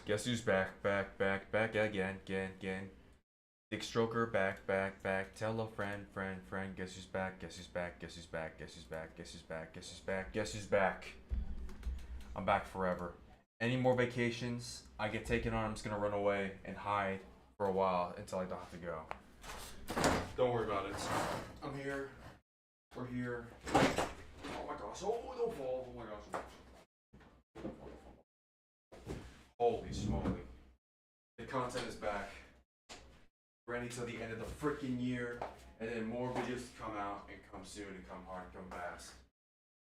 Guess who's back, back, back, back again, again, again. Dick Stroker, back, back, back. Tell a friend, friend, friend. Guess who's back, guess who's back, guess who's back, guess who's back, guess who's back, guess who's back, guess who's back. I'm back forever. Any more vacations I get taken on, I'm just gonna run away and hide for a while until I don't have to go. Don't worry about it. I'm here. We're here. Oh my gosh. Oh, don't fall. Oh my gosh. Holy smoly. The content is back. Ready till the end of the freaking year. And then more videos to come out and come soon and come hard and come fast.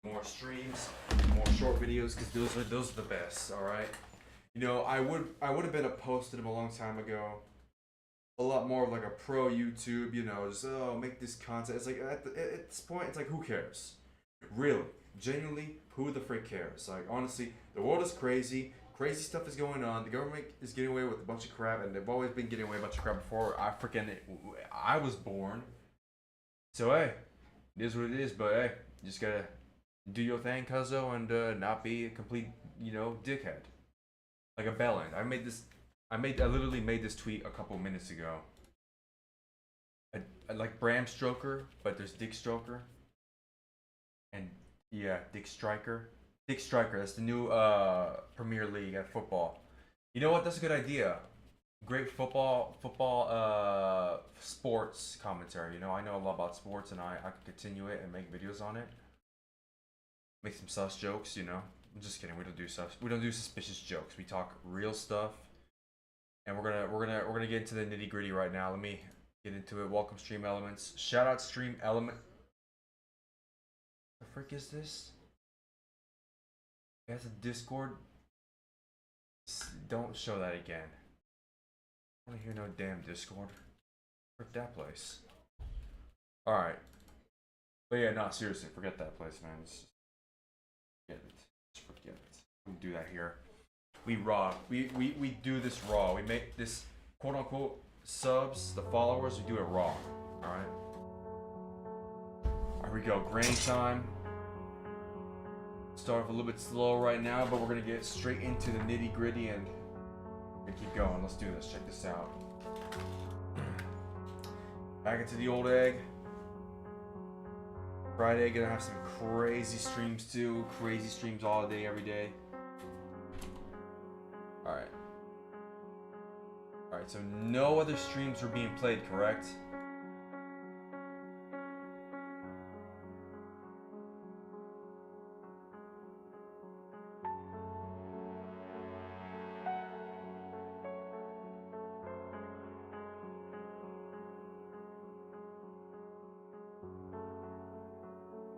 More streams, more short videos, because those are the best, alright? You know, I would have been posted them a long time ago. A lot more of like a pro YouTube, you know, just make this content. It's like at this point, it's like who cares? Really, genuinely, who the frick cares? Like honestly, the world is crazy. Crazy stuff is going on. The government is getting away with a bunch of crap, and they've always been getting away with a bunch of crap before I was born. So hey, it is what it is. But hey, you just gotta do your thing, cuzzo, and not be a complete, dickhead. Like a bellend. I literally made this tweet a couple minutes ago. I like Bram Stoker, but there's Dick Stroker. And yeah, Dick Striker. Dick Striker, that's the new Premier League at football. You know what? That's a good idea. Great football sports commentary. You know, I know a lot about sports, and I could continue it and make videos on it. Make some sus jokes, you know. I'm just kidding. We don't do suspicious jokes. We talk real stuff. And we're gonna get into the nitty gritty right now. Let me get into it. Welcome Stream Elements. Shout out Stream Element. The frick is this? That's a Discord. Don't show that again. I don't hear no damn Discord. Frick that place. Alright. But yeah, no, seriously, forget that place, man. Just forget it. Just forget it. We do that here. We raw. We do this raw. We make this quote unquote subs, the followers, we do it raw. Alright? Here we go. Granny time. Start off a little bit slow right now, but we're gonna get straight into the nitty gritty and keep going. Let's do this. Check this out. Back into the old egg. Friday, gonna have some crazy streams too. Crazy streams all day, every day. Alright. Alright, so no other streams were being played, correct?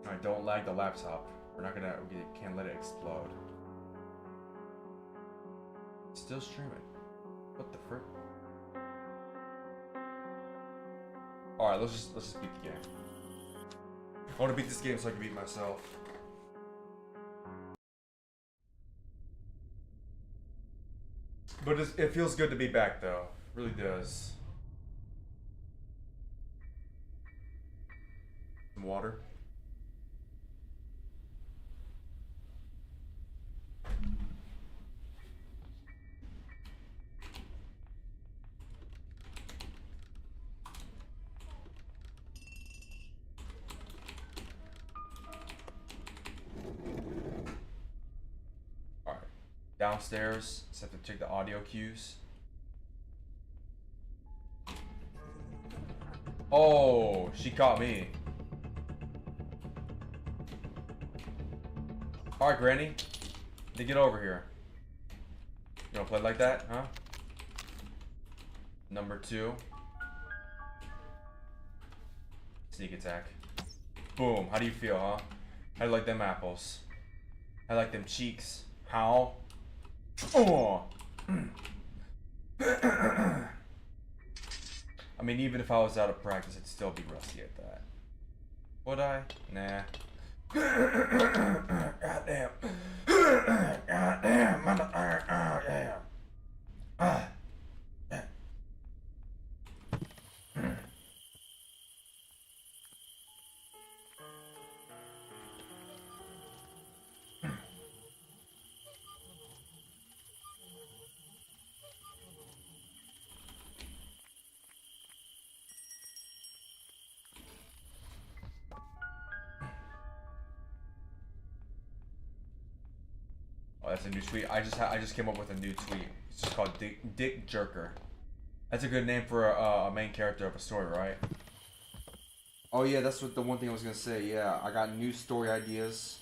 Alright, don't lag the laptop. We can't let it explode. Still streaming. What the frick? Alright, let's just beat the game. I want to beat this game so I can beat myself. But it feels good to be back though. It really does. Some water. Downstairs, just have to check the audio cues. Oh, she caught me. Alright, Granny. Get over here. You wanna play like that, huh? Number 2. Sneak attack. Boom. How do you feel, huh? How do you like them apples? How do you like them cheeks? How? Oh! I mean, even if I was out of practice, I'd still be rusty at that. Would I? Nah. Goddamn. Goddamn. Goddamn. Oh, that's a new tweet. I just came up with a new tweet. It's just called Dick Jerker. That's a good name for a main character of a story, right? Oh yeah, that's what the one thing I was gonna say. Yeah, I got new story ideas.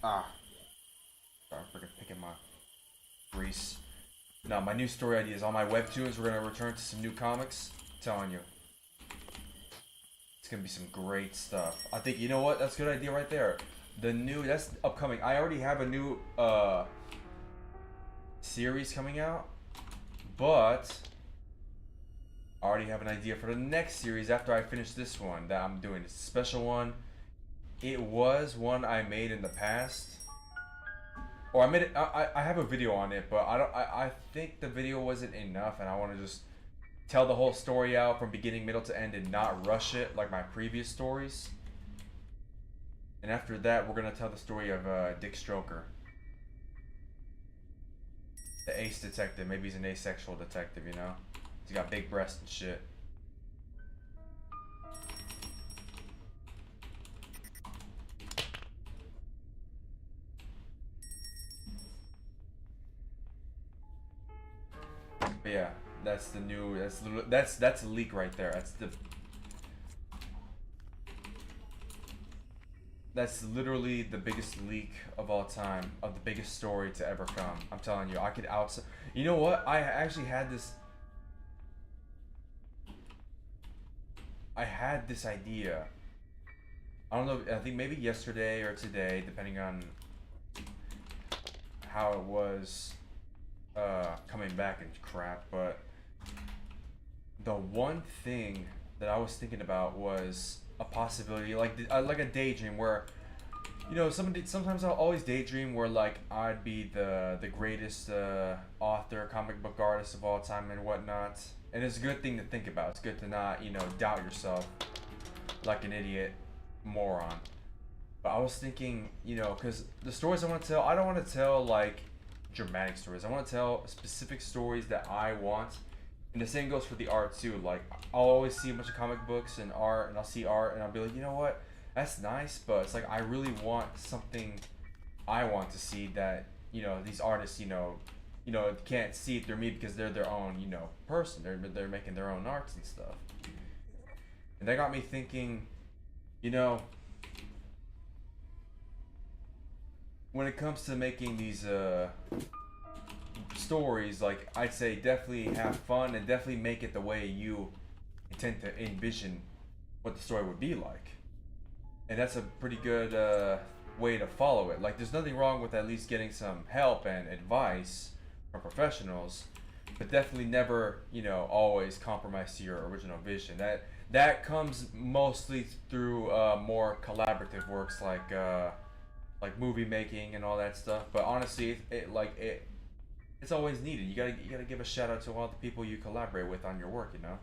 Ah, sorry, I'm freaking picking my grease. No, my new story ideas on my webtoons. We're gonna return to some new comics. I'm telling you, it's gonna be some great stuff. I think, you know what? That's a good idea right there. The new, that's upcoming. I already have a new series coming out, but I already have an idea for the next series after I finish this one that I'm doing. It's a special one. It was one I made in the past, or I made it. I have a video on it, but I think the video wasn't enough, and I want to just tell the whole story out from beginning, middle to end, and not rush it like my previous stories. And after that, we're gonna tell the story of Dick Stroker, the ace detective. Maybe he's an asexual detective, you know? He's got big breasts and shit. But yeah, that's the new. That's a leak right there. That's literally the biggest leak of all time, of the biggest story to ever come. I'm telling you, I could outsell. You know what? I actually had this. I had this idea. I don't know. I think maybe yesterday or today, depending on how it was coming back and crap. But the one thing that I was thinking about was a possibility, like a daydream where, you know, sometimes I'll always daydream where like I'd be the greatest author, comic book artist of all time and whatnot. And it's a good thing to think about. It's good to not, you know, doubt yourself like an idiot moron. But I was thinking, you know, because the stories I want to tell, I don't want to tell like dramatic stories. I want to tell specific stories that I want. And the same goes for the art too. Like, I'll always see a bunch of comic books and art, and I'll see art, and I'll be like, you know what? That's nice, but it's like I really want something I want to see that, you know, these artists, you know, can't see it through me because they're their own, you know, person. They're making their own arts and stuff. And that got me thinking, you know, when it comes to making these stories, like, I'd say definitely have fun and definitely make it the way you intend to envision what the story would be like. And that's a pretty good way to follow it. Like, there's nothing wrong with at least getting some help and advice from professionals, but definitely never, you know, always compromise to your original vision. That comes mostly through more collaborative works like movie making and all that stuff. But honestly, it's always needed. You gotta give a shout out to all the people you collaborate with on your work, you know.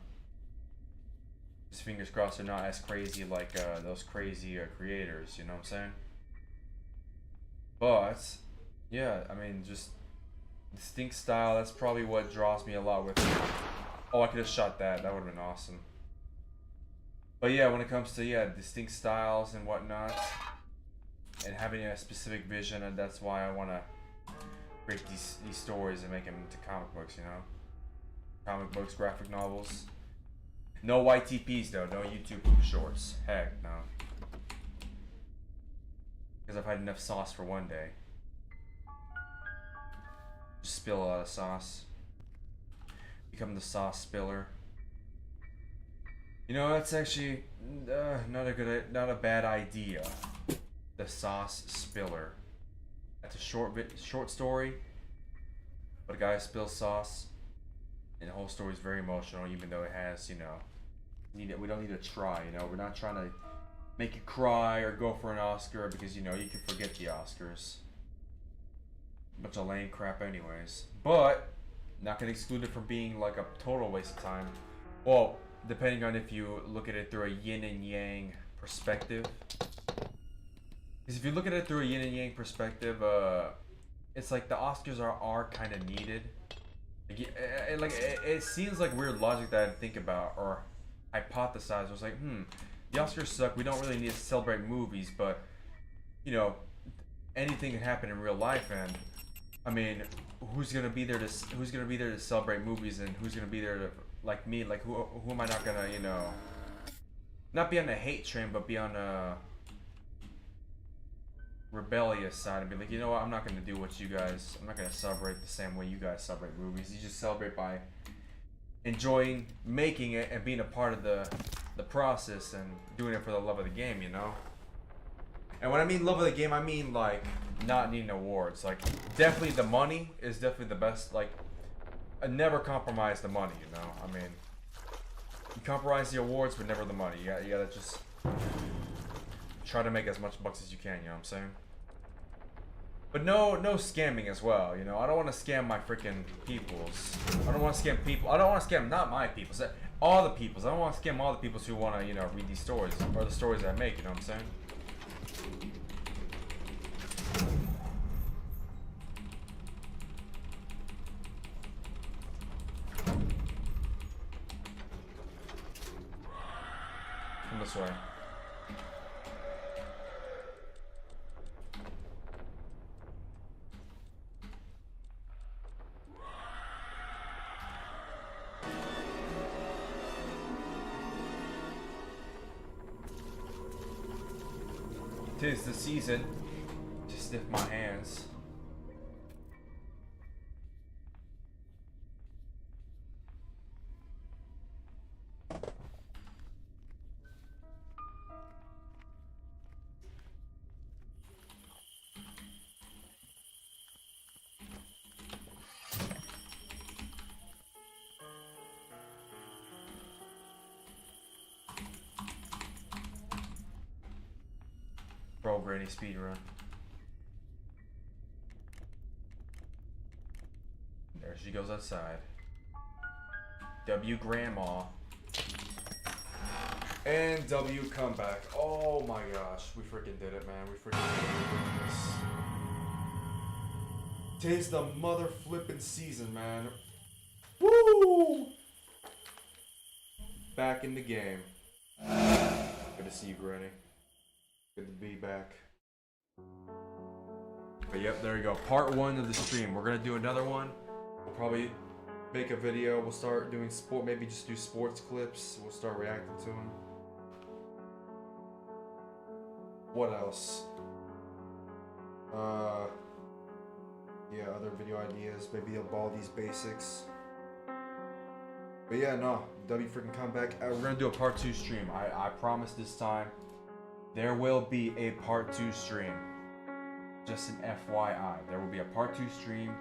Just fingers crossed they're not as crazy like those crazy creators, you know what I'm saying? But yeah, I mean, just distinct style. That's probably what draws me a lot with it. Oh, I could have shot that. That would have been awesome. But yeah, when it comes to distinct styles and whatnot, and having a specific vision, and that's why I want to break these stories and make them into comic books, you know? Comic books, graphic novels. No YTPs though, no YouTube shorts. Heck no. Because I've had enough sauce for one day. Just spill a lot of sauce. Become the sauce spiller. You know, that's actually not a bad idea. The sauce spiller. That's a short story, but a guy spills sauce, and the whole story is very emotional, even though it has, you know, we don't need to try, you know, we're not trying to make you cry or go for an Oscar because, you know, you can forget the Oscars. Bunch of lame crap anyways. But not gonna exclude it from being like a total waste of time. Well, depending on if you look at it through a yin and yang perspective. Because if you look at it through a yin and yang perspective, it's like the Oscars are kind of needed. It seems like weird logic that I think about or hypothesize. I was like, the Oscars suck. We don't really need to celebrate movies, but, you know, anything can happen in real life, and I mean, who's gonna be there to celebrate movies, and who's gonna be there to, like me, like who am I not gonna, you know, not be on the hate train, but be on a rebellious side and be like, you know what, I'm not gonna do what you guys, I'm not gonna celebrate the same way you guys celebrate movies. You just celebrate by enjoying making it and being a part of the process and doing it for the love of the game, you know? And when I mean love of the game, I mean like not needing awards. Like definitely the money is definitely the best. Like I never compromise the money, you know? I mean, you compromise the awards but never the money. You gotta just try to make as much bucks as you can, you know what I'm saying? But no scamming as well, you know? I don't want to scam my freaking peoples. I don't want to scam people. I don't want to scam, not my peoples, all the peoples. I don't want to scam all the peoples who want to, you know, read these stories, or the stories I make, you know what I'm saying? Come this way. Tis the season to sniff my hands. Bro, Granny speedrun. There she goes outside. W Grandma. And W comeback. Oh my gosh, we freaking did it, man. We freaking did this. Tis the mother flippin' season, man. Woo! Back in the game. Good to see you, Granny. Good to be back. But yep, there you go. Part 1 of the stream. We're gonna do another one. We'll probably make a video. We'll start doing sport. Maybe just do sports clips. We'll start reacting to them. What else? Yeah, other video ideas. Maybe a Baldi's Basics. But yeah, no. W freaking comeback. We're gonna do a part 2 stream. I promise this time. There will be a part 2 stream. Just an FYI. There will be a part 2 stream.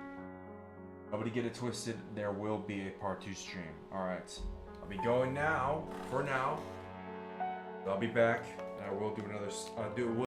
Nobody get it twisted. There will be a part 2 stream. Alright. I'll be going now. For now. I'll be back. And I will do another...